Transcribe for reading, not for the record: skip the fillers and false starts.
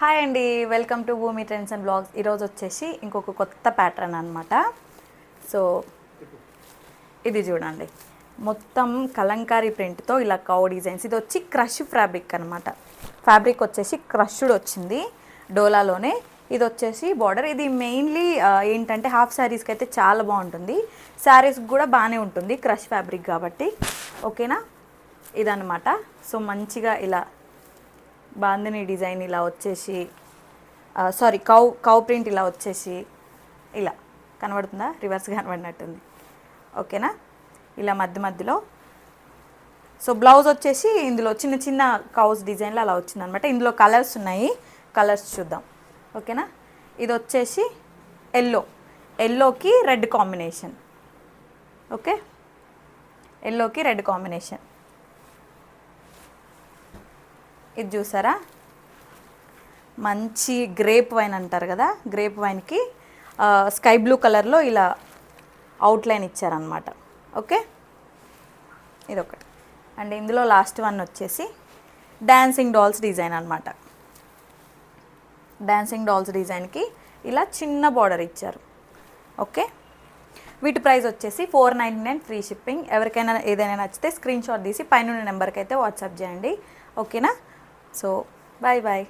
Hi అండి, welcome to భూమి trends and blogs. ఈరోజు వచ్చేసి ఇంకొక కొత్త ప్యాటర్న్ అనమాట. సో ఇది చూడండి, మొత్తం కలంకారీ ప్రింట్తో ఇలా కౌ డిజైన్స్. ఇది వచ్చి క్రష్ ఫ్యాబ్రిక్ అనమాట. ఫ్యాబ్రిక్ వచ్చేసి క్రష్డ్ వచ్చింది డోలాలోనే. ఇది వచ్చేసి బార్డర్. ఇది మెయిన్లీ ఏంటంటే హాఫ్ శారీస్కి అయితే చాలా బాగుంటుంది, శారీస్కి కూడా బాగానే ఉంటుంది క్రష్ ఫ్యాబ్రిక్ కాబట్టి. ఓకేనా, ఇదనమాట. సో మంచిగా ఇలా బాందిని డిజైన్ ఇలా వచ్చేసి సారీ కౌ ప్రింట్ ఇలా వచ్చేసి ఇలా కనబడుతుందా, రివర్స్ కనబడినట్టుంది. ఓకేనా, ఇలా మధ్య మధ్యలో. సో బ్లౌజ్ వచ్చేసి ఇందులో చిన్న చిన్న కౌస్ డిజైన్లో అలా వచ్చిందనమాట. ఇందులో కలర్స్ ఉన్నాయి, కలర్స్ చూద్దాం. ఓకేనా, ఇది వచ్చేసి ఎల్లోకి రెడ్ కాంబినేషన్. ఓకే, ఎల్లోకి రెడ్ కాంబినేషన్. ఇది చూసారా, మంచి గ్రేప్ వైన్ అంటారు కదా, గ్రేప్ వైన్కి స్కై బ్లూ కలర్లో ఇలా అవుట్లైన్ ఇచ్చారనమాట. ఓకే, ఇదొకటి. అండ్ ఇందులో లాస్ట్ వన్ వచ్చేసి డాన్సింగ్ డాల్స్ డిజైన్ అనమాట. డాన్సింగ్ డాల్స్ డిజైన్కి ఇలా చిన్న బార్డర్ ఇచ్చారు. ఓకే, వీటి ప్రైస్ వచ్చేసి $499 ఫ్రీ షిప్పింగ్. ఎవరికైనా ఏదైనా నచ్చితే స్క్రీన్ షాట్ తీసి పైన నెంబర్కి అయితే వాట్సాప్ చేయండి. ఓకేనా, సో బాయ్ బాయ్.